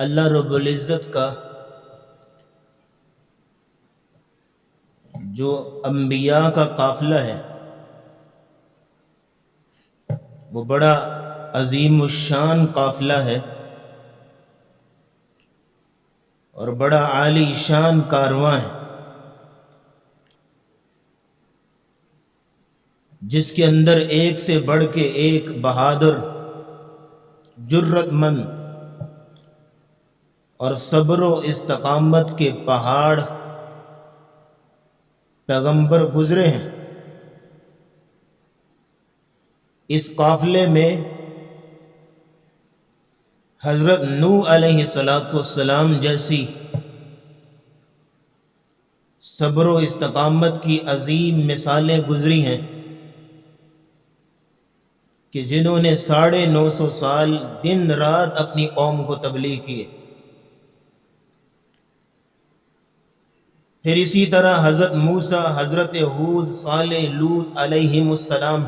اللہ رب العزت کا جو انبیاء کا قافلہ ہے وہ بڑا عظیم الشان قافلہ ہے اور بڑا عالی شان کارواں ہے، جس کے اندر ایک سے بڑھ کے ایک بہادر، جرت مند اور صبر و استقامت کے پہاڑ پیغمبر گزرے ہیں۔ اس قافلے میں حضرت نوح علیہ السلام جیسی صبر و استقامت کی عظیم مثالیں گزری ہیں کہ جنہوں نے 950 سال دن رات اپنی قوم کو تبلیغ کیے۔ پھر اسی طرح حضرت موسیٰ، حضرت ہود، صالح، لوط علیہم السلام،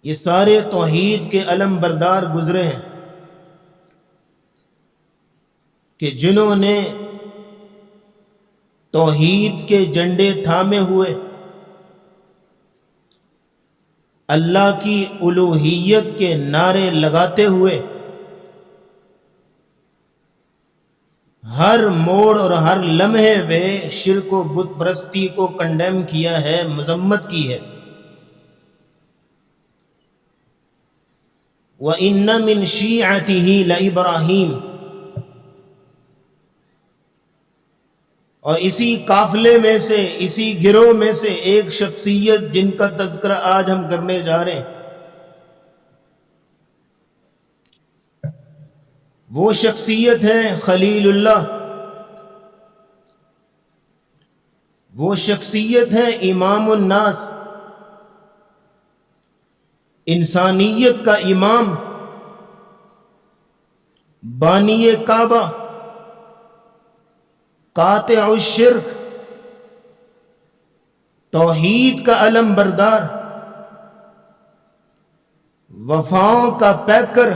یہ سارے توحید کے علم بردار گزرے ہیں کہ جنہوں نے توحید کے جھنڈے تھامے ہوئے اللہ کی الوہیت کے نعرے لگاتے ہوئے ہر موڑ اور ہر لمحے پہ شرک و بت پرستی کو کنڈیم کیا ہے، مذمت کی ہے۔ وَإِنَّ مِن شِيعَتِهِ لَإِبْرَاهِيمَ، اور اسی قافلے میں سے، اسی گروہ میں سے ایک شخصیت جن کا تذکرہ آج ہم کرنے جا رہے ہیں، وہ شخصیت ہے خلیل اللہ، وہ شخصیت ہے امام الناس، انسانیت کا امام، بانی کعبہ، قاطع الشرک، توحید کا علم بردار، وفاؤں کا پیکر،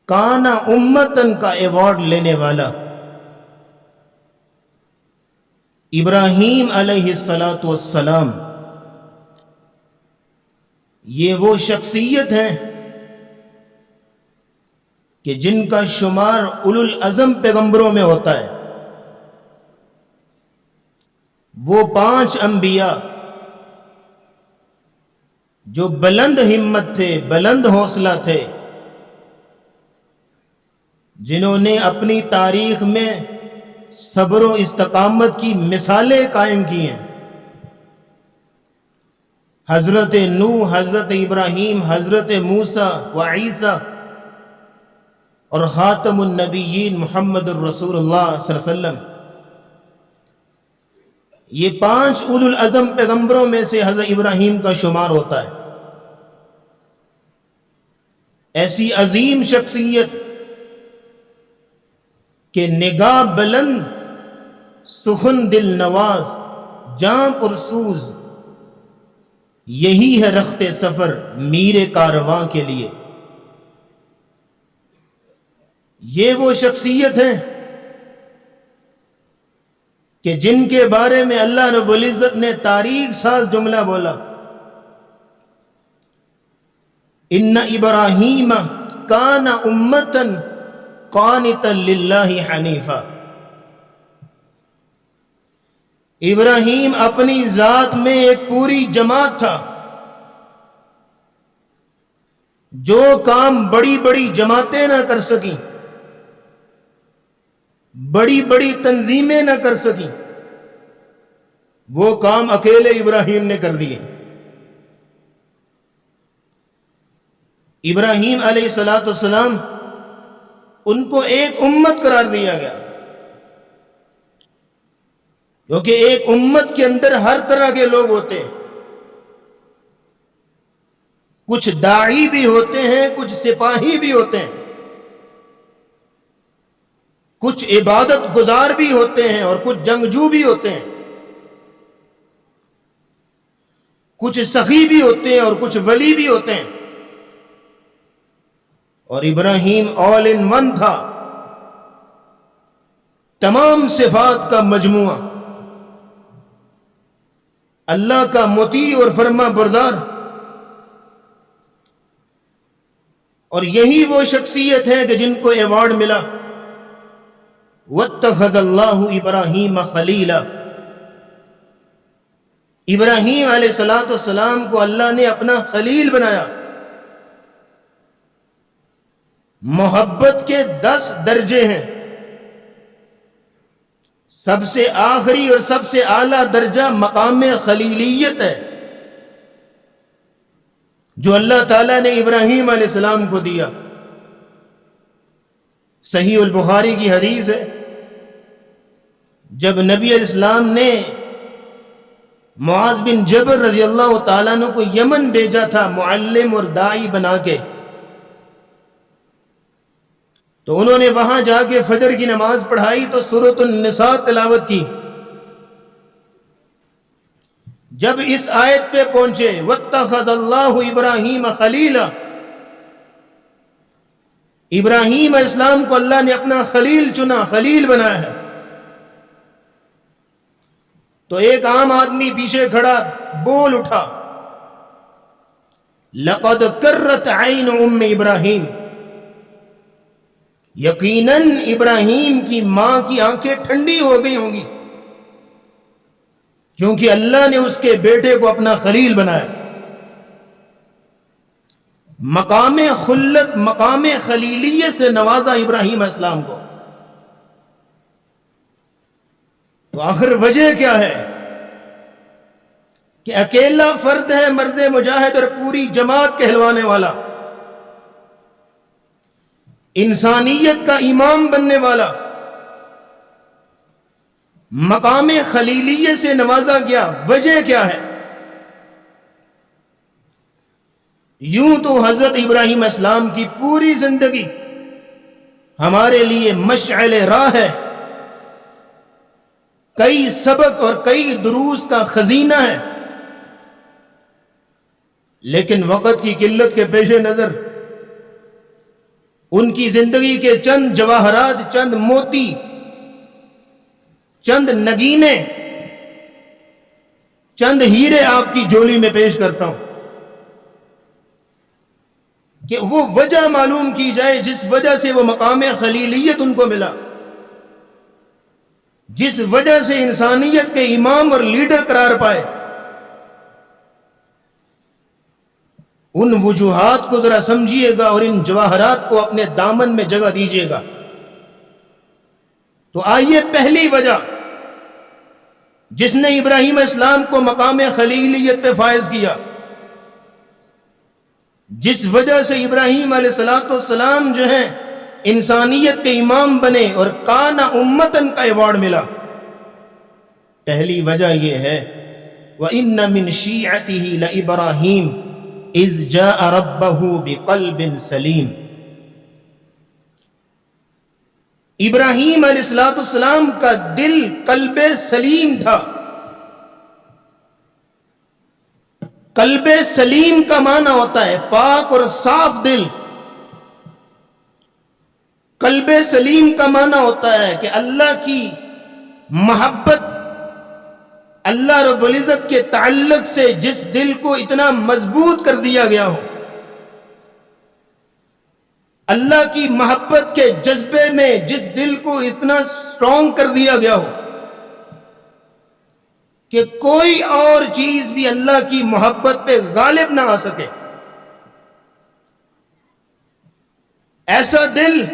کانا امتن کا ایوارڈ لینے والا ابراہیم علیہ السلام۔ یہ وہ شخصیت ہیں کہ جن کا شمار اولو العزم پیغمبروں میں ہوتا ہے۔ وہ 5 انبیاء جو بلند ہمت تھے، بلند حوصلہ تھے، جنہوں نے اپنی تاریخ میں صبر و استقامت کی مثالیں قائم کی ہیں۔ حضرت نوح، حضرت ابراہیم، حضرت موسیٰ و عیسیٰ اور خاتم النبیین محمد الرسول اللہ صلی اللہ علیہ وسلم، یہ 5 اولو العزم پیغمبروں میں سے حضرت ابراہیم کا شمار ہوتا ہے۔ ایسی عظیم شخصیت کہ نگاہ بلند، سخن دل نواز، جاں پرسوز، یہی ہے رخت سفر میر کارواں کے لیے۔ یہ وہ شخصیت ہیں کہ جن کے بارے میں اللہ رب العزت نے تاریخ ساز جملہ بولا، ان ابراہیم کان امتن قانتا للہ حنیفا۔ ابراہیم اپنی ذات میں ایک پوری جماعت تھا۔ جو کام بڑی بڑی جماعتیں نہ کر سکیں، بڑی بڑی تنظیمیں نہ کر سکیں، وہ کام اکیلے ابراہیم نے کر دیے۔ ابراہیم علیہ السلام، ان کو ایک امت قرار دیا گیا، کیونکہ ایک امت کے اندر ہر طرح کے لوگ ہوتے ہیں۔ کچھ داعی بھی ہوتے ہیں، کچھ سپاہی بھی ہوتے ہیں، کچھ عبادت گزار بھی ہوتے ہیں اور کچھ جنگجو بھی ہوتے ہیں، کچھ سخی بھی ہوتے ہیں اور کچھ ولی بھی ہوتے ہیں۔ اور ابراہیم آل ان ون تھا، تمام صفات کا مجموعہ، اللہ کا مطیع اور فرما بردار. اور یہی وہ شخصیت ہے کہ جن کو ایوارڈ ملا وَاتَّخَذَ اللَّهُ إِبْرَاهِيمَ خَلِيلًا. ابراہیم علیہ السلام کو اللہ نے اپنا خلیل بنایا. محبت کے 10 درجے ہیں. سب سے آخری اور سب سے اعلیٰ درجہ مقام خلیلیت ہے جو اللہ تعالیٰ نے ابراہیم علیہ السلام کو دیا. صحیح البخاری کی حدیث ہے، جب نبی علیہ السلام نے معاذ بن جبل رضی اللہ تعالیٰ عنہ کو یمن بھیجا تھا معلم اور داعی بنا کے، تو انہوں نے وہاں جا کے فجر کی نماز پڑھائی تو سورۃ النساء تلاوت کی. جب اس آیت پہ پہنچے وَاتَّخَذَ اللَّهُ إِبْرَاهِيمَ خَلِيلًا، ابراہیم علیہ السلام کو اللہ نے اپنا خلیل چنا، خلیل بنایا ہے، تو ایک عام آدمی پیچھے کھڑا بول اٹھا لَقَدْ كَرَّتْ عَيْنُ أُمِّ إِبْرَاهِيمَ، یقیناً ابراہیم کی ماں کی آنکھیں ٹھنڈی ہو گئی ہوں گی کیونکہ اللہ نے اس کے بیٹے کو اپنا خلیل بنایا. مقام خلت، مقام خلیلیت سے نوازا ابراہیم علیہ السلام کو. تو آخر وجہ کیا ہے کہ اکیلا فرد ہے مرد مجاہد اور پوری جماعت کہلوانے والا، انسانیت کا امام بننے والا، مقام خلیلیت سے نوازا گیا. وجہ کیا ہے؟ یوں تو حضرت ابراہیم علیہ السلام کی پوری زندگی ہمارے لیے مشعل راہ ہے، کئی سبق اور کئی دروس کا خزینہ ہے، لیکن وقت کی قلت کے پیش نظر ان کی زندگی کے چند جواہرات، چند موتی، چند نگینے، چند ہیرے آپ کی جولی میں پیش کرتا ہوں کہ وہ وجہ معلوم کی جائے جس وجہ سے وہ مقام خلیلیت ان کو ملا، جس وجہ سے انسانیت کے امام اور لیڈر قرار پائے. ان وجوہات کو ذرا سمجھیے گا اور ان جواہرات کو اپنے دامن میں جگہ دیجیے گا. تو آئیے پہلی وجہ جس نے ابراہیم علیہ السلام کو مقام خلیلیت پہ فائز کیا، جس وجہ سے ابراہیم علیہ السلام جو ہیں انسانیت کے امام بنے اور کان امتن کا ایوارڈ ملا. پہلی وجہ یہ ہے وَإِنَّ مِن شِيعَتِهِ لَإِبْرَاهِيمَ اذ جاء ربه بقلب سلیم. ابراہیم علیہ السلام کا دل قلب سلیم تھا. قلب سلیم کا معنی ہوتا ہے پاک اور صاف دل. قلب سلیم کا معنی ہوتا ہے کہ اللہ کی محبت، اللہ رب العزت کے تعلق سے جس دل کو اتنا مضبوط کر دیا گیا ہو، اللہ کی محبت کے جذبے میں جس دل کو اتنا سٹرونگ کر دیا گیا ہو کہ کوئی اور چیز بھی اللہ کی محبت پہ غالب نہ آ سکے. ایسا دل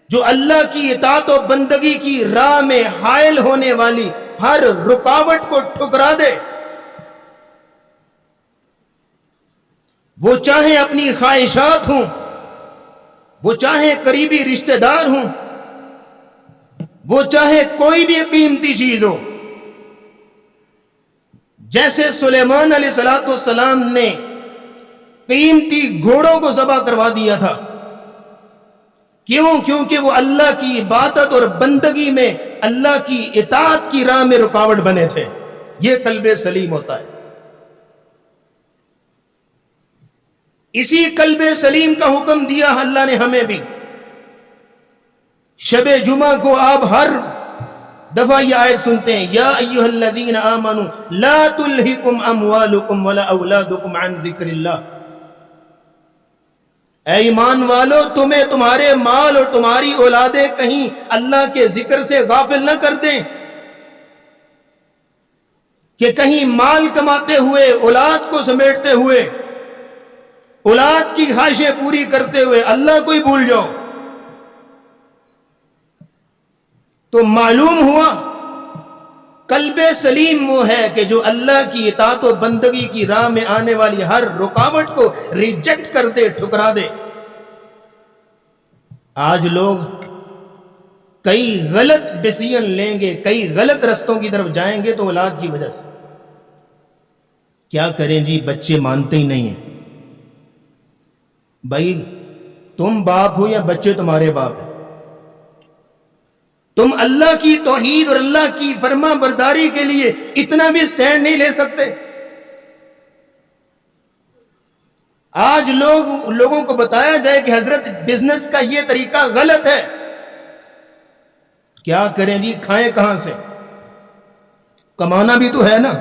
جو اللہ کی اطاعت و بندگی کی راہ میں حائل ہونے والی ہر رکاوٹ کو ٹھکرا دے. وہ چاہے اپنی خواہشات ہوں، وہ چاہے قریبی رشتہ دار ہوں، وہ چاہے کوئی بھی قیمتی چیز ہو. جیسے سلیمان علیہ السلام نے قیمتی گھوڑوں کو ذبح کروا دیا تھا. کیوں؟ کیونکہ وہ اللہ کی عبادت اور بندگی میں اللہ کی اطاعت کی راہ میں رکاوٹ بنے تھے. یہ قلب سلیم ہوتا ہے. اسی قلب سلیم کا حکم دیا اللہ نے ہمیں بھی. شب جمعہ کو آپ ہر دفعہ یہ آیت سنتے ہیں, یا ایھا الذین آمنوا لا تلہکم اموالکم ولا اولادکم عن ذکر اللہ. اے ایمان والو, تمہیں تمہارے مال اور تمہاری اولادیں کہیں اللہ کے ذکر سے غافل نہ کر دیں, کہ کہیں مال کماتے ہوئے, اولاد کو سمیٹتے ہوئے, اولاد کی خواہشیں پوری کرتے ہوئے اللہ کو ہی بھول جاؤ. تو معلوم ہوا قلب سلیم وہ ہے کہ جو اللہ کی اطاعت و بندگی کی راہ میں آنے والی ہر رکاوٹ کو ریجیکٹ کر دے, ٹھکرا دے. آج لوگ کئی غلط ڈیسیژن لیں گے, کئی غلط رستوں کی طرف جائیں گے تو اولاد کی وجہ سے. کیا کریں جی, بچے مانتے ہی نہیں ہیں. بھائی تم باپ ہو یا بچے تمہارے باپ ہیں, تم اللہ کی توحید اور اللہ کی فرما برداری کے لیے اتنا بھی سٹینڈ نہیں لے سکتے. آج لوگوں کو بتایا جائے کہ حضرت بزنس کا یہ طریقہ غلط ہے, کیا کریں جی, کھائیں کہاں سے, کمانا بھی تو ہے نا.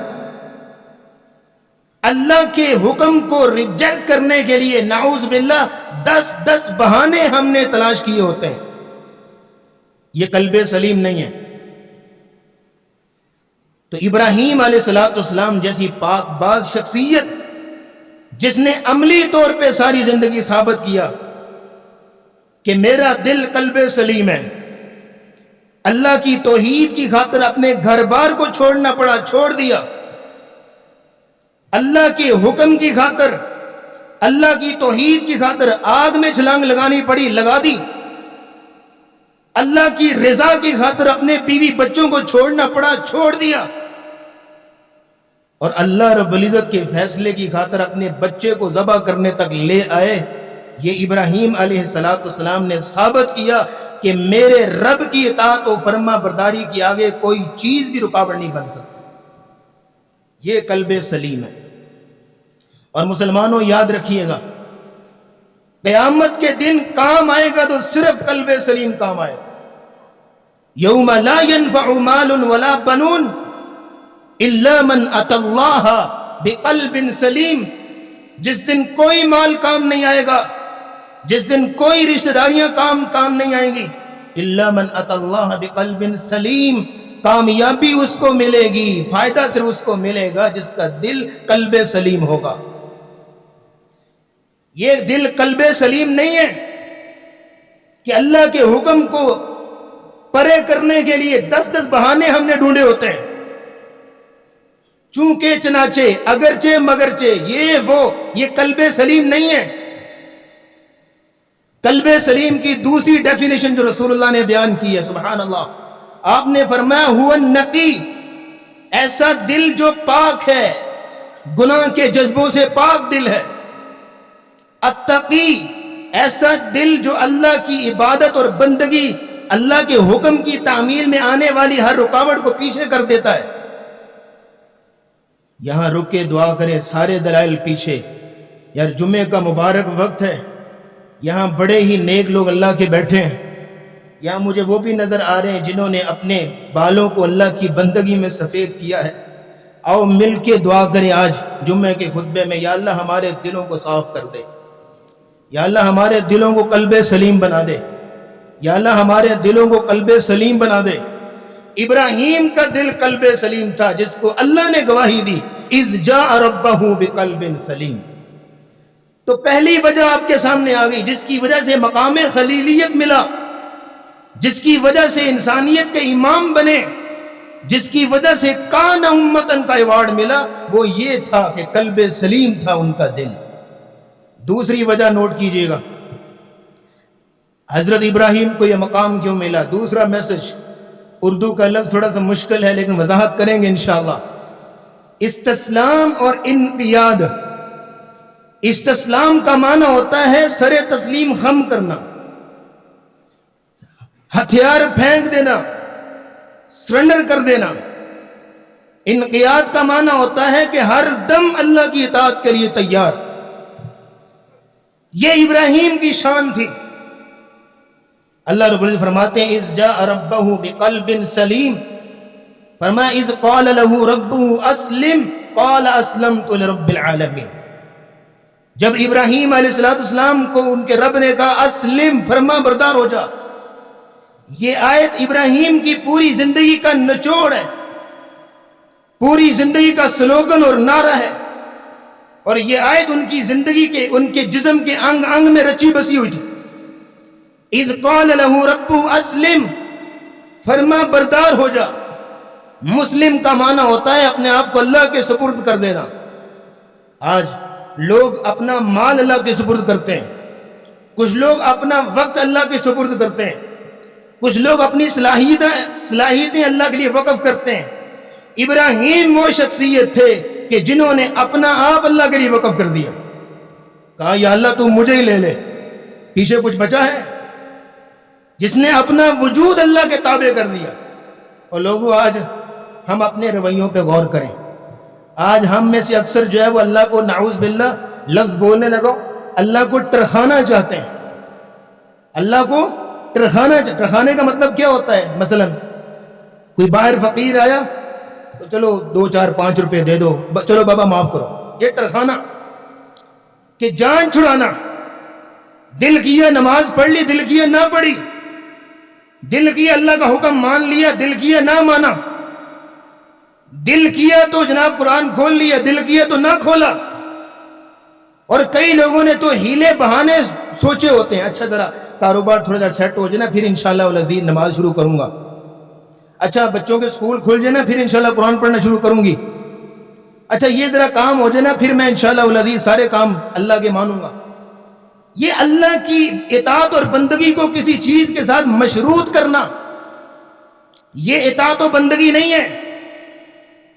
اللہ کے حکم کو ریجیکٹ کرنے کے لیے نعوذ باللہ 10 بہانے ہم نے تلاش کیے ہوتے ہیں. یہ قلب سلیم نہیں ہے. تو ابراہیم علیہ السلام جیسی پاک باز شخصیت جس نے عملی طور پہ ساری زندگی ثابت کیا کہ میرا دل قلب سلیم ہے, اللہ کی توحید کی خاطر اپنے گھر بار کو چھوڑنا پڑا, چھوڑ دیا. اللہ کے حکم کی خاطر, اللہ کی توحید کی خاطر آگ میں چھلانگ لگانی پڑی, لگا دی. اللہ کی رضا کی خاطر اپنے بیوی بچوں کو چھوڑنا پڑا, چھوڑ دیا. اور اللہ رب العزت کے فیصلے کی خاطر اپنے بچے کو ذبح کرنے تک لے آئے. یہ ابراہیم علیہ السلام نے ثابت کیا کہ میرے رب کی اطاعت و فرما برداری کے آگے کوئی چیز بھی رکاوٹ نہیں بن سکتی. یہ قلب سلیم ہے. اور مسلمانوں یاد رکھیے گا, قیامت کے دن کام آئے گا تو صرف قلب سلیم کام آئے گا. یوم لا ينفع مال ولا بنون الا من اتى الله بقلب سلیم. جس دن کوئی مال کام نہیں آئے گا, جس دن کوئی رشتہ داریاں کام نہیں آئیں گی, الا من اتى الله بقلب سلیم. کامیابی اس کو ملے گی, فائدہ صرف اس کو ملے گا جس کا دل قلب سلیم ہوگا. یہ دل قلب سلیم نہیں ہے کہ اللہ کے حکم کو پرے کرنے کے لیے 10 بہانے ہم نے ڈھونڈے ہوتے ہیں. چونکہ چنانچہ, اگرچہ مگرچہ, یہ قلب سلیم نہیں ہے. قلب سلیم کی دوسری ڈیفینیشن جو رسول اللہ نے بیان کی ہے, سبحان اللہ, آپ نے فرمایا ہوا النقی, ایسا دل جو پاک ہے, گناہ کے جذبوں سے پاک دل ہے. التقی, ایسا دل جو اللہ کی عبادت اور بندگی, اللہ کے حکم کی تعمیل میں آنے والی ہر رکاوٹ کو پیچھے کر دیتا ہے. یہاں رک کے دعا کریں, سارے دلائل پیچھے. یار جمعے کا مبارک وقت ہے, یہاں بڑے ہی نیک لوگ اللہ کے بیٹھے ہیں. یہاں مجھے وہ بھی نظر آ رہے ہیں جنہوں نے اپنے بالوں کو اللہ کی بندگی میں سفید کیا ہے. آؤ مل کے دعا کریں آج جمعے کے خطبے میں, یا اللہ ہمارے دلوں کو صاف کر دے, یا اللہ ہمارے دلوں کو قلب سلیم بنا دے, یا اللہ ہمارے دلوں کو قلب سلیم بنا دے. ابراہیم کا دل قلب سلیم تھا جس کو اللہ نے گواہی دی, اذ جاء ربہ بقلب سلیم. تو پہلی وجہ آپ کے سامنے آ گئی جس کی وجہ سے مقام خلیلیت ملا, جس کی وجہ سے انسانیت کے امام بنے, جس کی وجہ سے کان امتن کا ایوارڈ ملا, وہ یہ تھا کہ قلب سلیم تھا ان کا دل. دوسری وجہ نوٹ کیجئے گا, حضرت ابراہیم کو یہ مقام کیوں ملا. دوسرا میسج, اردو کا لفظ تھوڑا سا مشکل ہے لیکن وضاحت کریں گے انشاءاللہ. استسلام اور انقیاد. استسلام کا معنی ہوتا ہے سر تسلیم خم کرنا, ہتھیار پھینک دینا, سرنڈر کر دینا. انقیاد کا معنی ہوتا ہے کہ ہر دم اللہ کی اطاعت کے لیے تیار. یہ ابراہیم کی شان تھی. اللہ رب العزت فرماتے ہیں اذ جاء ربہ بقلب سلیم، فرمایا اذ قال له ربہ اسلم قال اسلمت لرب العالمین. جب ابراہیم علیہ السلام کو ان کے رب نے کہا اسلم، فرما بردار ہو جا. یہ آیت ابراہیم کی پوری زندگی کا نچوڑ ہے، پوری زندگی کا سلوگن اور نعرہ ہے. اور یہ آیت ان کی زندگی کے، ان کے جسم کے انگ انگ میں رچی بسی ہوئی تھی. اذ قال له ربہ اسلم، فرما بردار ہو جا. مسلم کا معنی ہوتا ہے اپنے آپ کو اللہ کے سپرد کر دینا. آج لوگ اپنا مال اللہ کے سپرد کرتے ہیں، کچھ لوگ اپنا وقت اللہ کے سپرد کرتے ہیں، کچھ لوگ اپنی صلاحیتیں اللہ کے لیے وقف کرتے ہیں. ابراہیم وہ شخصیت تھے کہ جنہوں نے اپنا آپ اللہ کے لیے وقف کر دیا. کہا یا اللہ تو مجھے ہی لے لے، پیچھے کچھ بچا ہے؟ جس نے اپنا وجود اللہ کے تابع کر دیا. اور لوگوں آج ہم اپنے رویوں پہ غور کریں. آج ہم میں سے اکثر جو ہے وہ اللہ کو نعوذ باللہ لفظ بولنے لگو، اللہ کو ٹرخانا چاہتے ہیں. اللہ کو ٹرخانے کا مطلب کیا ہوتا ہے؟ مثلا کوئی باہر فقیر آیا تو چلو 2 4 5 روپے دے دو، چلو بابا معاف کرو. یہ ٹرخانا کہ جان چھڑانا. دل کیا نماز پڑھ لی، دل کیا نہ پڑھی، دل کیا اللہ کا حکم مان لیا، دل کیا نہ مانا، دل کیا تو جناب قرآن کھول لیا، دل کیا تو نہ کھولا. اور کئی لوگوں نے تو ہیلے بہانے سوچے ہوتے ہیں، اچھا ذرا کاروبار تھوڑا ذرا سیٹ ہو جائے نا پھر انشاءاللہ العزیز نماز شروع کروں گا. اچھا بچوں کے سکول کھل جائے نا پھر انشاءاللہ قرآن پڑھنا شروع کروں گی. اچھا یہ ذرا کام ہو جائے نا پھر میں انشاءاللہ العزیز سارے کام اللہ کے مانوں گا. یہ اللہ کی اطاعت اور بندگی کو کسی چیز کے ساتھ مشروط کرنا، یہ اطاعت و بندگی نہیں ہے،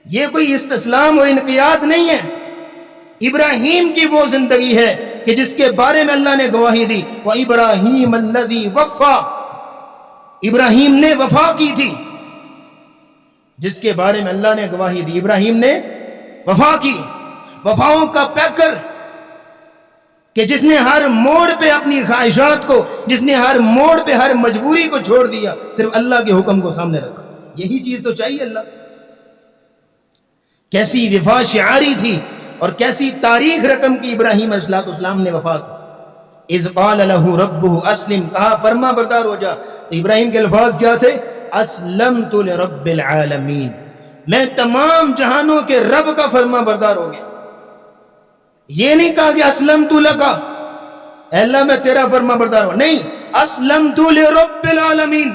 یہ کوئی استسلام اور انقیاد نہیں ہے. ابراہیم کی وہ زندگی ہے کہ جس کے بارے میں اللہ نے گواہی دی وَإِبْرَاهِيمَ الَّذِي وَفَّى، ابراہیم نے وفا کی تھی، جس کے بارے میں اللہ نے گواہی دی. ابراہیم نے وفا کی، وفاؤں کا پیکر کہ جس نے ہر موڑ پہ اپنی خواہشات کو، جس نے ہر موڑ پہ ہر مجبوری کو چھوڑ دیا، صرف اللہ کے حکم کو سامنے رکھا. یہی چیز تو چاہیے اللہ. کیسی وفا شعاری تھی اور کیسی تاریخ رقم کی ابراہیم علیہ السلام نے وفا کی. اذ قال له ربه اسلم، کہا فرما بردار ہو جا. تو ابراہیم کے الفاظ کیا تھے؟ اسلمت لرب العالمین، میں تمام جہانوں کے رب کا فرما بردار ہو گیا. یہ نہیں کہا کہ اسلمت لک، اے اللہ میں تیرا فرما بردار ہوں، نہیں، اسلمت لرب العالمین،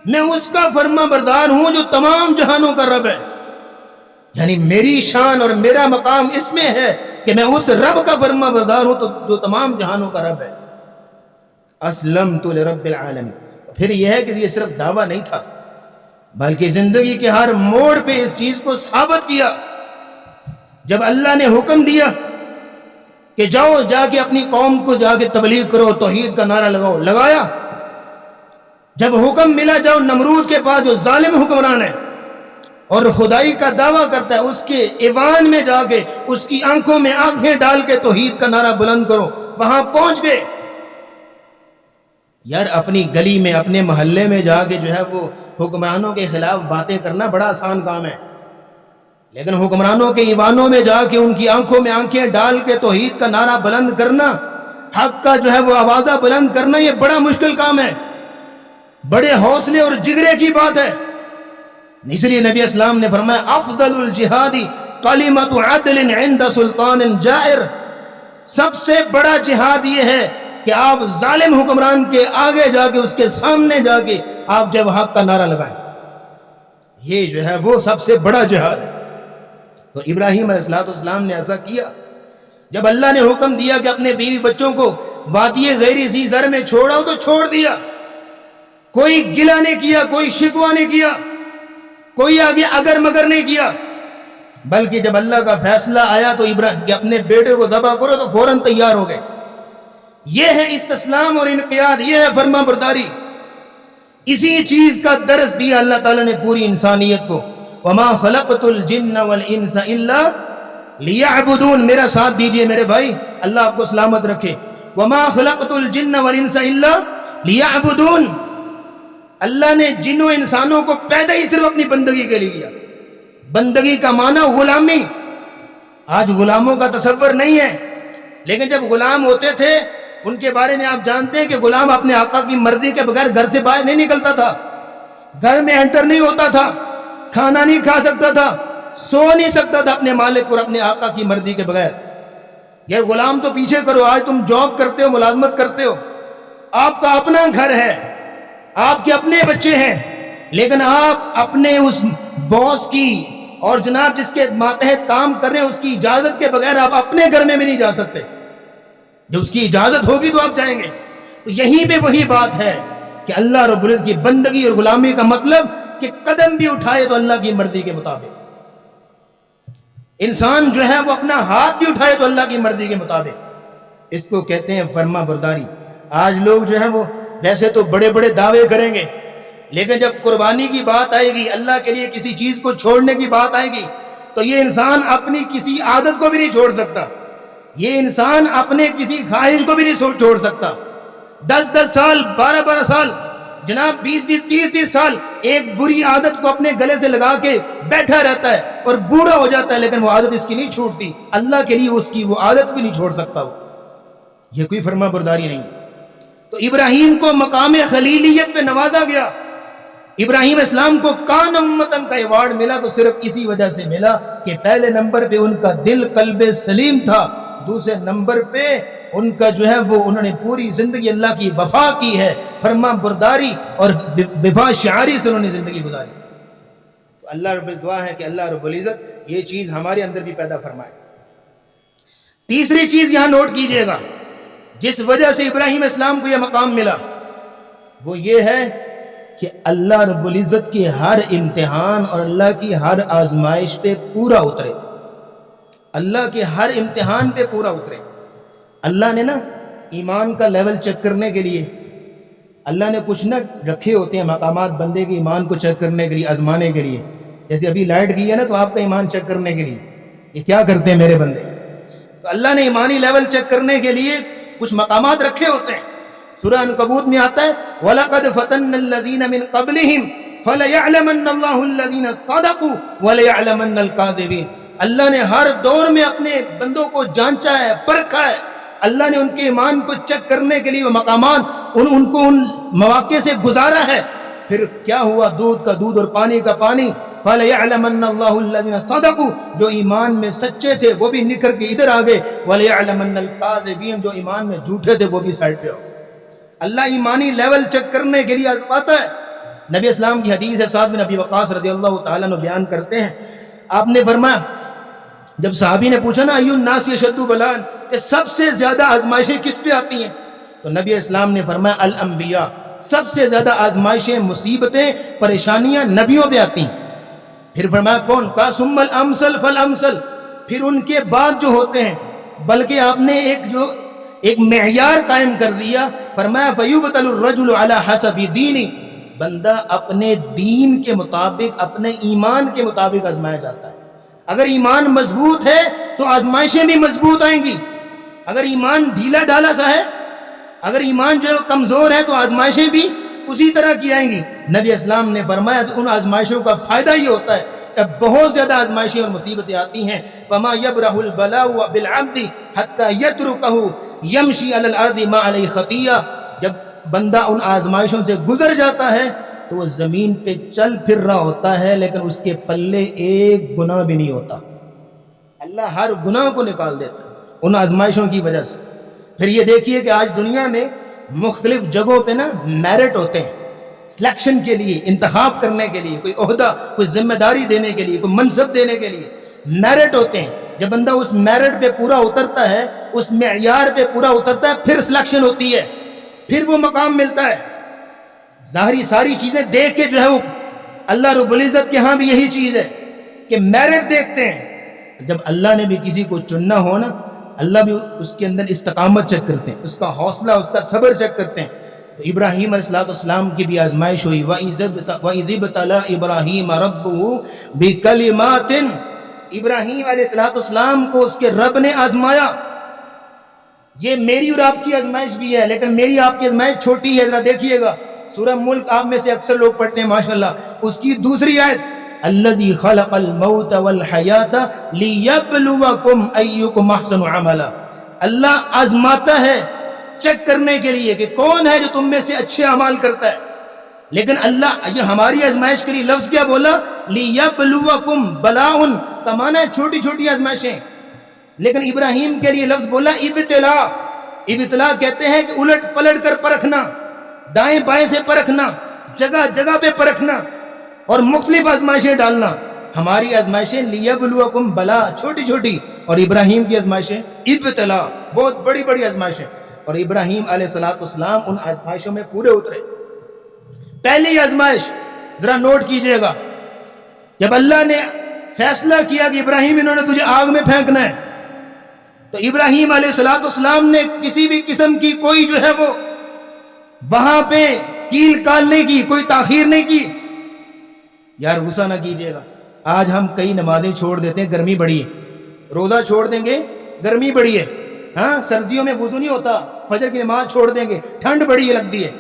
میں اس کا فرما بردار ہوں جو تمام جہانوں کا رب ہے. یعنی میری شان اور میرا مقام اس میں ہے کہ میں اس رب کا فرما بردار ہوں جو تمام جہانوں کا رب ہے. اسلمت لرب العالمین. پھر یہ ہے کہ یہ صرف دعویٰ نہیں تھا بلکہ زندگی کے ہر موڑ پہ اس چیز کو ثابت کیا. جب اللہ نے حکم دیا کہ جاؤ جا کے اپنی قوم کو جا کے تبلیغ کرو، توحید کا نعرہ لگاؤ، لگایا. جب حکم ملا جاؤ نمرود کے پاس جو ظالم حکمران ہے اور خدائی کا دعویٰ کرتا ہے، اس کے ایوان میں جا کے اس کی آنکھوں میں آنکھیں ڈال کے توحید کا نعرہ بلند کرو، وہاں پہنچ گئے. یار اپنی گلی میں اپنے محلے میں جا کے جو ہے وہ حکمرانوں کے خلاف باتیں کرنا بڑا آسان کام ہے، لیکن حکمرانوں کے ایوانوں میں جا کے ان کی آنکھوں میں آنکھیں ڈال کے توحید کا نعرہ بلند کرنا، حق کا جو ہے وہ آوازہ بلند کرنا، یہ بڑا مشکل کام ہے، بڑے حوصلے اور جگرے کی بات ہے. اس لیے نبی اسلام نے فرمایا افضل الجہاد کلمۃ عدل عند سلطان جائر، سب سے بڑا جہاد یہ ہے کہ آپ ظالم حکمران کے آگے جا کے اس کے سامنے جا کے آپ جب حق کا نعرہ لگائیں، یہ جو ہے وہ سب سے بڑا جہاد ہے. تو ابراہیم علیہ السلام نے ایسا کیا. جب اللہ نے حکم دیا کہ اپنے بیوی بچوں کو وادی غیر ذی زر میں چھوڑاؤ تو چھوڑ دیا. کوئی گلہ نہیں کیا، کوئی شکوہ نہیں کیا، کوئی آگے اگر مگر نہیں کیا، بلکہ جب اللہ کا فیصلہ آیا تو ابراہیم اپنے بیٹے کو ذبح کرو تو فوراً تیار ہو گئے. یہ ہے استسلام اور انقیاد، یہ ہے فرما برداری. اسی چیز کا درس دیا اللہ تعالیٰ نے پوری انسانیت کو. وما خلقت الجن والانس الا لیعبدون. میرا ساتھ دیجئے میرے بھائی، اللہ آپ کو سلامت رکھے. وما خلقت الجن والانس الا لیعبدون، اللہ نے جنوں انسانوں کو پیدا ہی صرف اپنی بندگی کے لیے کیا۔ بندگی کا معنی غلامی۔ آج غلاموں کا تصور نہیں ہے، لیکن جب غلام ہوتے تھے ان کے بارے میں آپ جانتے ہیں کہ غلام اپنے آقا کی مرضی کے بغیر گھر سے باہر نہیں نکلتا تھا، گھر میں انٹر نہیں ہوتا تھا، کھانا نہیں کھا سکتا تھا، سو نہیں سکتا تھا اپنے مالک اور اپنے آقا کی مرضی کے بغیر۔ یہ غلام تو پیچھے کرو، آج تم جاب کرتے ہو، ملازمت کرتے ہو، آپ کا اپنا گھر ہے، آپ کے اپنے بچے ہیں، لیکن آپ اپنے اس باس کی اور جناب جس کے ماتحت کام کر رہے ہیں اس کی اجازت کے بغیر آپ اپنے گھر میں بھی نہیں جا سکتے۔ جب اس کی اجازت ہوگی تو آپ جائیں گے۔ تو یہیں پہ وہی بات ہے کہ اللہ رب العزت کی بندگی اور غلامی کا مطلب کہ قدم بھی اٹھائے تو اللہ کی مرضی کے مطابق، انسان جو ہے وہ اپنا ہاتھ بھی اٹھائے تو اللہ کی مرضی کے مطابق، اس کو کہتے ہیں فرما برداری۔ آج لوگ جو ہے وہ ویسے تو بڑے بڑے دعوے کریں گے، لیکن جب قربانی کی بات آئے گی، اللہ کے لیے کسی چیز کو چھوڑنے کی بات آئے گی، تو یہ انسان اپنی کسی عادت کو بھی نہیں چھوڑ سکتا، یہ انسان اپنے کسی خواہش کو بھی نہیں چھوڑ سکتا۔ 10 سال، 12 سال، جناب 20 سال ایک بری عادت کو اپنے گلے سے لگا کے بیٹھا رہتا ہے اور بوڑھا ہو جاتا ہے، لیکن وہ عادت اس کی نہیں چھوٹتی۔ اللہ کے لیے اس کی وہ عادت بھی نہیں چھوڑ سکتا وہ۔ یہ کوئی فرما برداری نہیں۔ تو ابراہیم کو مقام خلیلیت پہ نوازا گیا، ابراہیم اسلام کو کان امتن کا ایوارڈ ملا تو صرف اسی وجہ سے ملا کہ پہلے نمبر پہ ان کا دل قلب سلیم تھا، دوسرے نمبر پہ ان کا جو ہے وہ انہوں نے پوری زندگی اللہ کی وفا کی ہے، فرما برداری اور وفا شعاری سے انہوں نے زندگی گزاری۔ تو اللہ رب دعا ہے کہ اللہ رب العزت یہ چیز ہمارے اندر بھی پیدا فرمائے۔ تیسری چیز یہاں نوٹ کیجئے گا جس وجہ سے ابراہیم اسلام کو یہ مقام ملا، وہ یہ ہے کہ اللہ رب العزت کے ہر امتحان اور اللہ کی ہر آزمائش پہ پورا اترے تھے، اللہ کے ہر امتحان پہ پورا اترے۔ اللہ نے نا ایمان کا لیول چیک کرنے کے لیے اللہ نے کچھ نہ رکھے ہوتے ہیں مقامات بندے کے ایمان کو چیک کرنے کے لیے، آزمانے کے لیے۔ جیسے ابھی لائٹ گئی ہے نا تو آپ کا ایمان چیک کرنے کے لیے یہ کیا کرتے ہیں میرے بندے، تو اللہ نے ایمانی لیول چیک کرنے کے لیے کچھ مقامات رکھے ہوتے ہیں۔ سورہ عنکبوت میں آتا ہے وَلَقَدْ فَتَنَّ الَّذِينَ مِن قَبْلِهِمْ فَلَيَعْلَمَنَّ اللَّهُ الَّذِينَ صَدَقُوا وَلَيَعْلَمَنَّ الْكَاذِبِينَ۔ اللہ نے ہر دور میں اپنے بندوں کو جانچا ہے، پرکھا ہے، اللہ نے ان کے ایمان کو چیک کرنے کے لیے وہ مقامات ان کو ان مواقع سے گزارا ہے۔ پھر کیا ہوا؟ دودھ کا دودھ اور پانی کا پانی۔ فَلَيَعْلَمَنَّ اللَّهُ الَّذِينَ صَدَقُوا، جو ایمان میں سچے تھے وہ بھی نکھر کے ادھر آگے، وَلَيَعْلَمَنَّ الْكَاذِبِينَ، جو ایمان میں جھوٹے تھے وہ بھی سائڈ پہ ہو۔ اللہ ایمانی لیول چیک کرنے کے لیے آزماتا ہے۔ نبی اسلام کی حدیث ہے، سعد بن ابی وقاص رضی اللہ تعالیٰ عنہ بیان کرتے ہیں، آپ نے فرمایا جب صحابی نے پوچھا نا ایُّ الناس اشد بلاء، کہ سب سے زیادہ آزمائشیں کس پہ آتی ہیں، تو نبی اسلام نے فرمایا الانبیاء، سب سے زیادہ آزمائشیں، مصیبتیں، پریشانیاں نبیوں پہ آتی ہیں۔ پھر فرمایا کون؟ کہا ثم الامثل فالامثل، پھر ان کے بعد جو ہوتے ہیں، بلکہ آپ نے ایک معیار قائم کر دیا، فرمایا فیبتل الرجل علی حسب دینی، بندہ اپنے دین کے مطابق، اپنے ایمان کے مطابق آزمایا جاتا ہے۔ اگر ایمان مضبوط ہے تو آزمائشیں بھی مضبوط آئیں گی، اگر ایمان ڈھیلا ڈالا سا ہے، اگر ایمان جو ہے کمزور ہے تو آزمائشیں بھی اسی طرح کی آئیں گی۔ نبی اسلام نے فرمایا تو ان آزمائشوں کا فائدہ یہ ہوتا ہے کہ بہت زیادہ آزمائشیں اور مصیبتیں آتی ہیں، فما یبرح البلاء بالعبد حتی یترکہ یمشی علی الارض ما علیہ خطیہ، جب بندہ ان آزمائشوں سے گزر جاتا ہے تو وہ زمین پہ چل پھر رہا ہوتا ہے لیکن اس کے پلے ایک گناہ بھی نہیں ہوتا۔ اللہ ہر گناہ کو نکال دیتا ہے ان آزمائشوں کی وجہ سے۔ پھر یہ دیکھیے کہ آج دنیا میں مختلف جگہوں پہ نا میرٹ ہوتے ہیں، سلیکشن کے لیے، انتخاب کرنے کے لیے، کوئی عہدہ، کوئی ذمہ داری دینے کے لیے، کوئی منصب دینے کے لیے میرٹ ہوتے ہیں۔ جب بندہ اس میرٹ پہ پورا اترتا ہے، اس معیار پہ پورا اترتا ہے، پھر سلیکشن ہوتی ہے، پھر وہ مقام ملتا ہے۔ ظاہری ساری چیزیں دیکھ کے جو ہے وہ اللہ رب العزت کے ہاں بھی یہی چیز ہے کہ میرٹ دیکھتے ہیں۔ جب اللہ نے بھی کسی کو چننا ہو نا، اللہ بھی اس کے اندر استقامت چیک کرتے ہیں، اس کا حوصلہ، اس کا صبر چیک کرتے ہیں۔ تو ابراہیم علیہ السلام کی بھی آزمائش ہوئی، وَإِذِ ابْتَلَىٰ إِبْرَاهِيمَ رَبُّهُ بِكَلِمَاتٍ، ابراہیم علیہ السلام کو اس کے رب نے آزمایا، یہ میری اور آپ کی آزمائش بھی ہے، لیکن میری آپ کی آزمائش چھوٹی ہے، ذرا دیکھیے گا سورہ ملک آپ میں سے اکثر لوگ پڑھتے ہیں ماشاءاللہ، اس کی دوسری آیت الذی خلق الموت والحیات لیبلوکم ایکم احسن عملا، اللہ آزماتا ہے چیک کرنے کے لیے کہ کون ہے جو تم میں سے اچھے اعمال کرتا ہے. لیکن اللہ یہ ہماری آزمائش کے لیے لفظ کیا بولا؟ لیبلوکم، بلاء کا معنی ہے چھوٹی چھوٹی آزمائشیں، لیکن ابراہیم کے لیے لفظ بولا ابتلا. ابتلا کہتے ہیں کہ الٹ پلٹ کر پرکھنا، دائیں بائیں سے پرکھنا، جگہ جگہ پہ پرکھنا اور مختلف آزمائشیں ڈالنا. ہماری آزمائشیں لیبلوکم بلا، چھوٹی چھوٹی، اور ابراہیم کی آزمائشیں ابتلا، بہت بڑی بڑی آزمائشیں. اور ابراہیم علیہ السلام ان آزمائشوں میں پورے اترے. پہلی آزمائش ذرا نوٹ کیجئے گا، جب اللہ نے فیصلہ کیا کہ ابراہیم انہوں نے تجھے آگ میں پھینکنا ہے، تو ابراہیم علیہ السلام نے کسی بھی قسم کی کوئی جو ہے وہ وہاں پہ کیل کال نہیں کی، کوئی تاخیر نہیں کی. یار غصہ نہ کیجئے گا، آج ہم کئی نمازیں چھوڑ دیتے ہیں، گرمی بڑی ہے، روزہ چھوڑ دیں گے گرمی بڑی ہے، ہاں سردیوں میں وضو نہیں ہوتا، فجر کی نماز چھوڑ دیں گے ٹھنڈ بڑی لگتی ہے.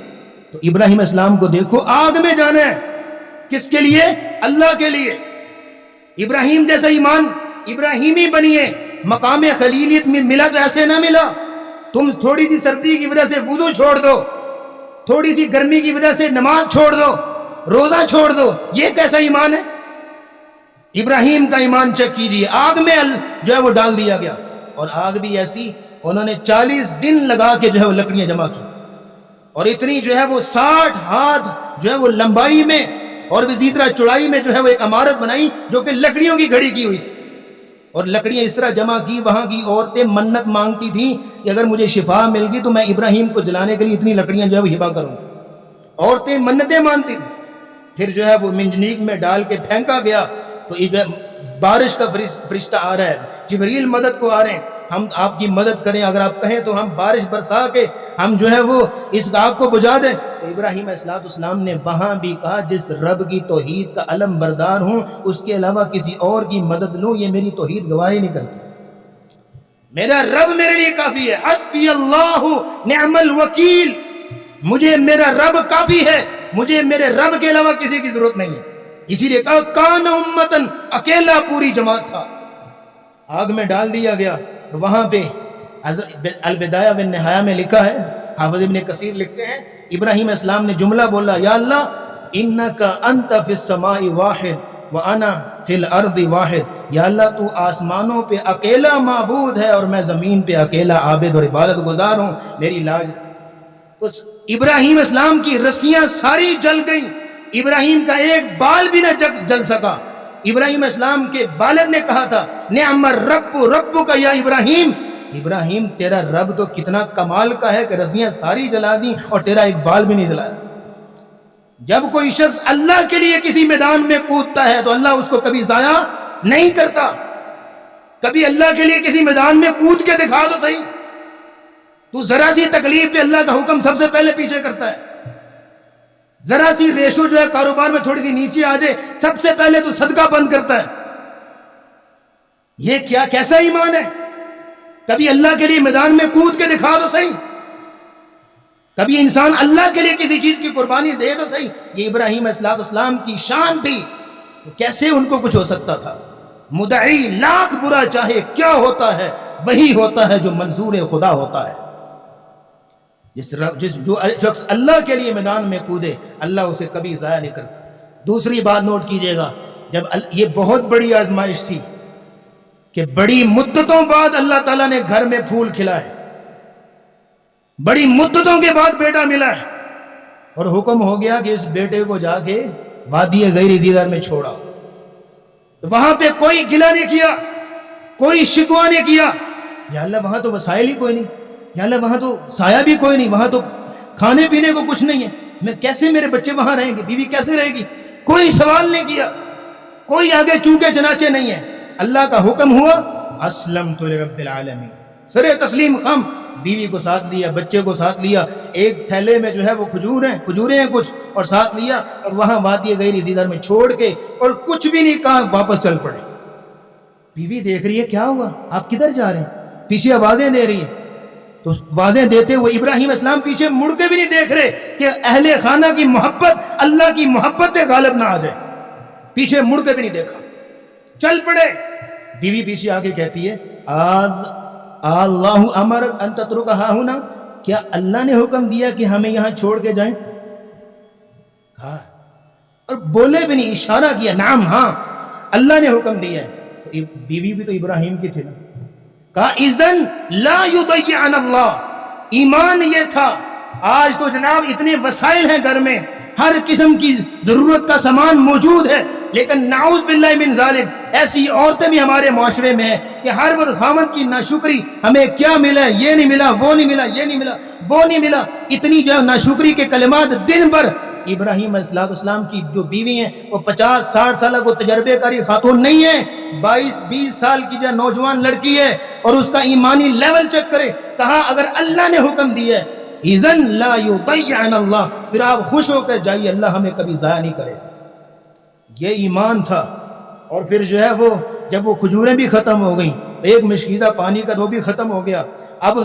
تو ابراہیم اسلام کو دیکھو، آگ میں جانا ہے، کس کے لیے؟ اللہ کے لیے. ابراہیم جیسا ایمان ابراہیمی بنیے. مقام خلیلیت میں ملا تو ایسے نہ ملا، تم تھوڑی سی سردی کی وجہ سے وضو چھوڑ دو، تھوڑی سی گرمی کی وجہ سے نماز چھوڑ دو، روزہ چھوڑ دو، یہ کیسا ایمان ہے؟ ابراہیم کا ایمان چیک کیجیے. آگ میں جو ہے وہ ڈال دیا گیا، اور آگ بھی ایسی، انہوں نے 40 دن لگا کے جو ہے وہ لکڑیاں جمع کی، اور اتنی جو ہے وہ 60 ہاتھ جو ہے وہ لمبائی میں اور اسی طرح چوڑائی میں جو ہے وہ ایک عمارت بنائی جو کہ لکڑیوں کی گھڑی کی ہوئی تھی. اور لکڑیاں اس طرح جمع کی، وہاں کی عورتیں منت مانگتی تھیں کہ اگر مجھے شفا مل گئی تو میں ابراہیم کو جلانے کے لیے اتنی لکڑیاں جو ہے وہ ہبا کروں. عورتیں منتیں مانتی تھیں. پھر جو ہے وہ منجنیق میں ڈال کے پھینکا گیا، تو یہ جو ہے بارش کا فرشتہ آ رہا ہے، جبریل مدد کو آ رہے ہیں، ہم آپ کی مدد کریں، اگر آپ کہیں تو ہم بارش برسا کے ہم جو ہے وہ اس آگ کو بجھا دیں. تو ابراہیم علیہ السلام نے وہاں بھی کہا جس رب کی توحید کا علم بردار ہوں، اس کے علاوہ کسی اور کی مدد لوں، یہ میری توحید گواری نہیں کرتی، میرا رب میرے لیے کافی ہے. حسبی اللہ نعم الوکیل، مجھے میرا رب کافی ہے، مجھے میرے رب کے علاوہ کسی کی ضرورت نہیں ہے. اسی لیے کہا کان امتن، اکیلا پوری جماعت تھا. آگ میں ڈال دیا گیا. وہاں پہ البدایہ والنہایہ میں لکھا ہے، حافظ ابن کثیر لکھتے ہیں، ابراہیم اسلام نے جملہ بولا، یا اللہ انکا انت فی السماء واحد وانا فی الارض واحد، یا اللہ تو آسمانوں پہ اکیلا معبود ہے اور میں زمین پہ اکیلا عابد اور عبادت گزار ہوں، میری لاج. تو ابراہیم اسلام کی رسیاں ساری جل گئیں، ابراہیم کا ایک بال بھی نہ جل سکا. ابراہیم اسلام کے والد نے کہا تھا نعم الرب ربک یا ابراہیم، ابراہیم تیرا رب تو کتنا کمال کا ہے کہ رسیاں ساری جلا دیں اور تیرا ایک بال بھی نہیں جلایا. جب کوئی شخص اللہ کے لیے کسی میدان میں کودتا ہے تو اللہ اس کو کبھی ضائع نہیں کرتا. کبھی اللہ کے لیے کسی میدان میں کود کے دکھا تو صحیح، تو ذرا سی تکلیف پہ اللہ کا حکم سب سے پہلے پیچھے کرتا ہے. ذرا سی ریشو جو ہے کاروبار میں تھوڑی سی نیچے آ جائے، سب سے پہلے تو صدقہ بند کرتا ہے. یہ کیسا ایمان ہے؟ کبھی اللہ کے لیے میدان میں کود کے دکھا تو صحیح، کبھی انسان اللہ کے لیے کسی چیز کی قربانی دے تو صحیح. یہ ابراہیم علیہ السلام کی شان تھی، کیسے ان کو کچھ ہو سکتا تھا؟ مدعی لاکھ برا چاہے، کیا ہوتا ہے وہی ہوتا ہے جو منظور خدا ہوتا ہے. جو شخص اللہ کے لیے میدان میں کودے، اللہ اسے کبھی ضائع نہیں کرتا. دوسری بات نوٹ کیجئے گا، جب یہ بہت بڑی آزمائش تھی کہ بڑی مدتوں بعد اللہ تعالیٰ نے گھر میں پھول کھلا ہے، بڑی مدتوں کے بعد بیٹا ملا ہے، اور حکم ہو گیا کہ اس بیٹے کو جا کے وادی غیر ذی زرع میں چھوڑا. تو وہاں پہ کوئی گلہ نہیں کیا، کوئی شکوہ نہیں کیا، یا اللہ وہاں تو وسائل ہی کوئی نہیں، یا اللہ وہاں تو سایہ بھی کوئی نہیں، وہاں تو کھانے پینے کو کچھ نہیں ہے، میں کیسے میرے بچے وہاں رہیں گے، بیوی کیسے رہے گی؟ کوئی سوال نہیں کیا، کوئی آگے چونکے چناچے نہیں ہے. اللہ کا حکم ہوا اسلمت لرب العالمین، سر تسلیم خم، بیوی کو ساتھ لیا، بچے کو ساتھ لیا، ایک تھیلے میں جو ہے وہ کھجوریں ہیں کچھ، اور ساتھ لیا، اور وہاں وادی غیر ذی زرع میں چھوڑ کے، اور کچھ بھی نہیں کہا، واپس چل پڑے. بیوی دیکھ رہی ہے کیا ہوا، آپ کدھر جا رہے ہیں؟ پیچھے آوازیں دے رہی ہے. تو واضح دیتے ہوئے ابراہیم اسلام پیچھے مڑ کے بھی نہیں دیکھ رہے کہ اہل خانہ کی محبت اللہ کی محبت پہ غالب نہ آ جائے، پیچھے مڑ کے بھی نہیں دیکھا، چل پڑے۔ بیوی پیچھے آگے کہتی ہے اللہ امر ان تترک ہا ہنا، کیا اللہ نے حکم دیا کہ ہمیں یہاں چھوڑ کے جائیں؟ کہا اور بولے بھی نہیں، اشارہ کیا نعم ہاں اللہ نے حکم دیا ہے۔ تو بیوی بھی تو ابراہیم کی تھی نا، کہا اذن لا یضیعن اللہ، ایمان یہ تھا۔ آج تو جناب اتنے وسائل ہیں گھر میں، ہر قسم کی ضرورت کا سامان موجود ہے، لیکن نعوذ باللہ من ذالک ایسی عورتیں بھی ہمارے معاشرے میں ہیں کہ ہر وقت خامد کی ناشکری، ہمیں کیا ملا، یہ نہیں ملا، وہ نہیں ملا، یہ نہیں ملا، وہ نہیں ملا، اتنی جو ناشکری کے کلمات دن بھر۔ ابراہیم علیہ السلام کی جو بیوی ہیں وہ 50-60 سالہ کو تجربے کاری خاتون نہیں ہے، 22-20 سال کی جو نوجوان لڑکی ہے، اور اس کا ایمانی لیول چیک کرے۔ کہا اگر اللہ نے حکم دیا ہے اذن لا یضیعن اللہ، پھر آپ خوش ہو کر جائیے، اللہ ہمیں کبھی ضائع نہیں کرے گا۔ یہ ایمان تھا۔ اور پھر جو ہے وہ جب وہ کھجوریں بھی ختم ہو گئیں، ایک مشکیزہ پانی کا وہ بھی ختم ہو گیا۔ اب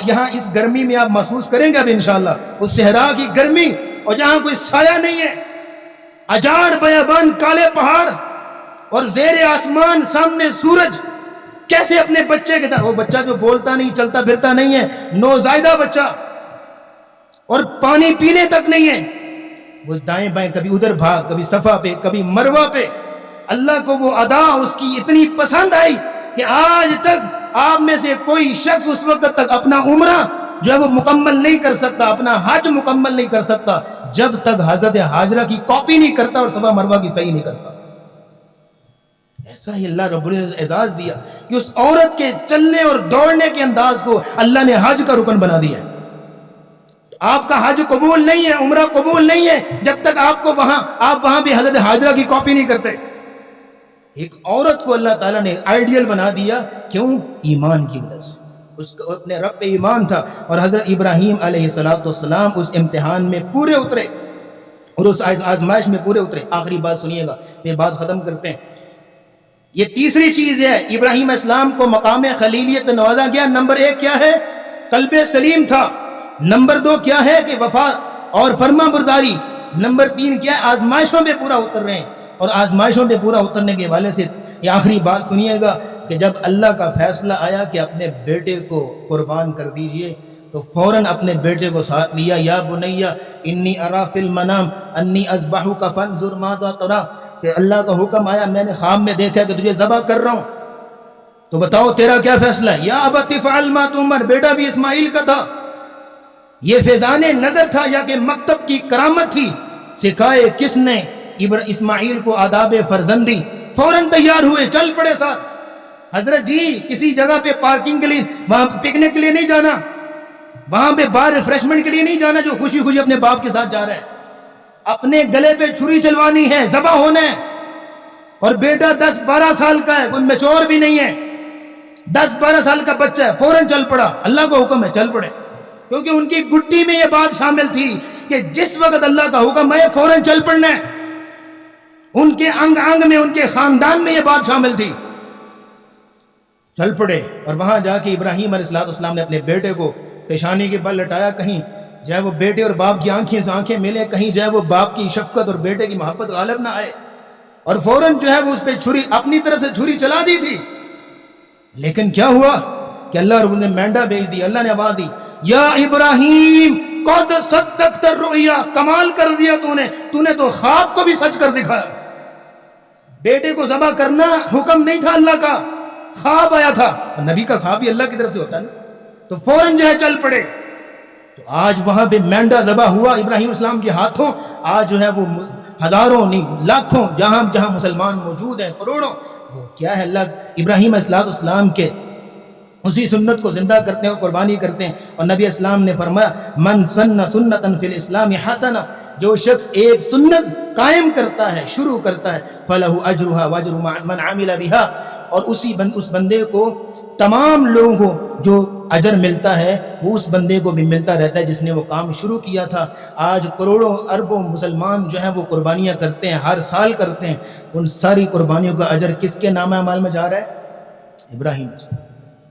یہاں اس گرمی میں آپ محسوس کریں گے اب انشاءاللہ اس صحرا کی گرمی، اور جہاں کوئی سایہ نہیں ہے، اجاڑ بیابان کالے پہاڑ اور زیر آسمان سامنے سورج، کیسے اپنے بچے کے ساتھ، وہ بچہ جو بولتا نہیں چلتا پھرتا نہیں ہے، نوزائیدہ بچہ، اور پانی پینے تک نہیں ہے، وہ دائیں بائیں کبھی ادھر بھاگ، کبھی صفا پہ کبھی مروہ پہ۔ اللہ کو وہ ادا اس کی اتنی پسند آئی کہ آج تک آپ میں سے کوئی شخص اس وقت تک اپنا عمرہ جو ہے وہ مکمل نہیں کر سکتا، اپنا حج مکمل نہیں کر سکتا جب تک حضرت حاجرہ کی کاپی نہیں کرتا اور صفا مروہ کی صحیح نہیں کرتا۔ ایسا ہی اللہ رب العزت اعزاز دیا کہ اس عورت کے چلنے اور دوڑنے کے انداز کو اللہ نے حج کا رکن بنا دیا ہے۔ آپ کا حج قبول نہیں ہے، عمرہ قبول نہیں ہے جب تک آپ وہاں بھی حضرت حاجرہ کی کاپی نہیں کرتے۔ ایک عورت کو اللہ تعالیٰ نے آئیڈیل بنا دیا، کیوں؟ ایمان کی وجہ سے، اس کا اپنے رب پہ ایمان تھا، اور حضرت ابراہیم علیہ السلام اس امتحان میں پورے اترے اور اس آزمائش میں پورے اترے۔ آخری بات سنیے گا، یہ بات ختم کرتے ہیں۔ یہ تیسری چیز ہے، ابراہیم اسلام کو مقام خلیلیت پہ نوازا گیا۔ نمبر 1 کیا ہے؟ قلب سلیم تھا۔ نمبر 2 کیا ہے کہ وفا اور فرما برداری۔ نمبر 3 کیا ہے؟ آزمائشوں پہ پورا اتر رہے ہیں، اور آزمائشوں پہ پورا اترنے کے حوالے سے یہ آخری بات سنیے گا کہ جب اللہ کا فیصلہ آیا کہ اپنے بیٹے کو قربان کر دیجئے تو فوراً اپنے بیٹے کو ساتھ لیا۔ یا بنیا انی ارا فی المنام انی اذبحک فانظر ماذا تری، کہ اللہ کا حکم آیا، میں نے خواب میں دیکھا کہ تجھے ذبح کر رہا ہوں، تو بتاؤ تیرا کیا فیصلہ ہے؟ یا ابت افعل ما تؤمر، بیٹا بھی اسماعیل کا تھا۔ یہ فیضان نظر تھا یا کہ مکتب کی کرامت تھی؟ سکھائے کس نے اسماعیل کو آداب فرزندی؟ فوراً تیار ہوئے، چل پڑے ساتھ۔ حضرت جی کسی جگہ پہ پارکنگ کے لیے، وہاں پکنک کے لیے نہیں جانا، وہاں پہ بار ریفریشمنٹ کے لیے نہیں جانا جو خوشی خوشی اپنے باپ کے ساتھ جا رہا ہے۔ اپنے گلے پہ چھری چلوانی ہے، ذبح ہونا ہے، اور بیٹا 10-12 سال کا ہے، کوئی میچور بھی نہیں ہے، 10-12 سال کا بچہ ہے، فوراً چل پڑا۔ اللہ کا حکم ہے چل پڑے، کیونکہ ان کی گٹی میں یہ بات شامل تھی کہ جس وقت اللہ کا حکم ہے فوراً چل پڑنا ہے۔ ان کے انگ انگ میں، ان کے خاندان میں یہ بات شامل تھی، چل پڑے۔ اور وہاں جا کے ابراہیم علیہ السلام نے اپنے بیٹے کو پیشانی کے بل لٹایا، کہیں جو ہے وہ بیٹے اور باپ کی آنکھیں ملے، کہیں جو ہے وہ باپ کی شفقت اور بیٹے کی محبت غالب نہ آئے، اور فوراً جو ہے وہ اس پہ چھری، اپنی طرف سے چھری چلا دی تھی۔ لیکن کیا ہوا کہ اللہ رب نے مینڈا بھیج دی، اللہ نے آواز دی، یا ابراہیم قد صدقت الرؤیا، کمال کر دیا تو نے تو خواب کو بھی سچ کر دکھایا۔ بیٹے کو ذبح کرنا حکم نہیں تھا اللہ کا، خواب آیا تھا، اور نبی کا خواب بھی اللہ کی طرف سے ہوتا ہے نا، تو فوراً جو ہے چل پڑے۔ تو آج وہاں پہ مینڈا ذبح ہوا ابراہیم اسلام کے ہاتھوں، آج جو ہے وہ ہزاروں نہیں لاکھوں جہاں مسلمان موجود ہیں، کروڑوں، وہ کیا ہے اللہ ابراہیم علیہ السلام کے اسی سنت کو زندہ کرتے ہیں اور قربانی کرتے ہیں۔ اور نبی اسلام نے فرمایا من سن سنتا فی الاسلام حسنہ، جو شخص ایک سنت قائم کرتا ہے، شروع کرتا ہے، فلہ اجرھا واجر من عمل بها، اور اس بندے کو تمام لوگوں کو جو اجر ملتا ہے وہ اس بندے کو بھی ملتا رہتا ہے جس نے وہ کام شروع کیا تھا۔ آج کروڑوں اربوں مسلمان جو ہیں وہ قربانیاں کرتے ہیں، ہر سال کرتے ہیں، ان ساری قربانیوں کا اجر کس کے نام اعمال میں جا رہا ہے؟ ابراہیم اسلام۔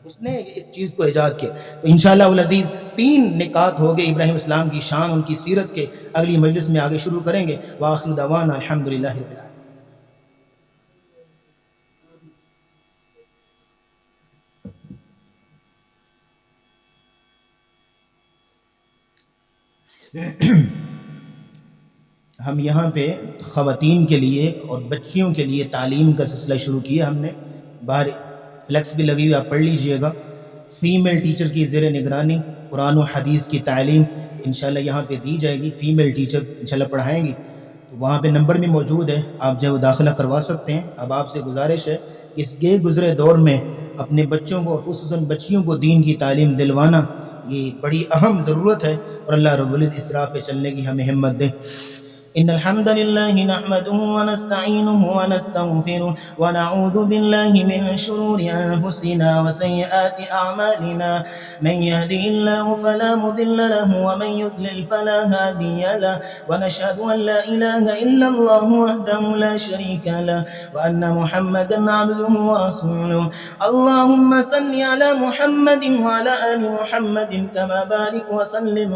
اس نے اس چیز کو ایجاد کیا. تو انشاءاللہ العزیز 3 نکات ہو گئے ابراہیم السلام کی شان، ان کی سیرت کے. اگلی مجلس میں آگے شروع کریں گے. وآخر دعوانا الحمدللہ رب العالمین. ہم یہاں پہ خواتین کے لیے اور بچیوں کے لیے تعلیم کا سلسلہ شروع کیا ہم نے. باہر فلیکس بھی لگی ہوئی، آپ پڑھ لیجئے گا. فیمیل ٹیچر کی زیر نگرانی قرآن و حدیث کی تعلیم انشاءاللہ یہاں پہ دی جائے گی. فیمیل ٹیچر انشاءاللہ پڑھائیں گی. تو وہاں پہ نمبر بھی موجود ہے، آپ جو داخلہ کروا سکتے ہیں. اب آپ سے گزارش ہے اس کے گزرے دور میں اپنے بچوں کو، خصوصاً بچیوں کو دین کی تعلیم دلوانا یہ بڑی اہم ضرورت ہے. اور اللہ رب العزت اس راہ پہ چلنے کی ہمیں ہمت دے. إن الحمد لله نحمده ونستعينه ونستغفره ونعوذ بالله من شرور أنفسنا وسيئات أعمالنا. من يهده الله فلا مضل له ومن يضلل فلا هادي له. ونشهد أن لا إله إلا الله وحده لا شريك له وأن محمدا عبده ورسوله. اللهم صل على محمد وعلى آل محمد كما بارك وسلم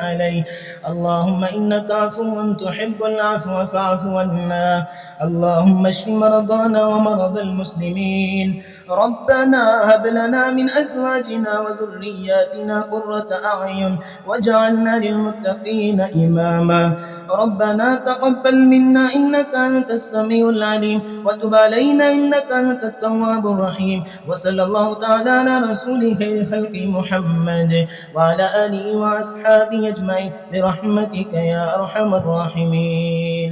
عليه. اللهم إنك عفو تحب العفو فاعف عنا. اللهم اشف مرضانا ومرضى المسلمين. ربنا هب لنا من أزواجنا وذرياتنا قرة أعين واجعلنا للمتقين إماما. ربنا تقبل منا إنك أنت السميع العليم وتب علينا إنك أنت التواب الرحيم. وصلى الله تعالى على رسول خير خلق محمد وعلى آله وأصحابه أجمعين برحمتك يا أرحم الراحمين.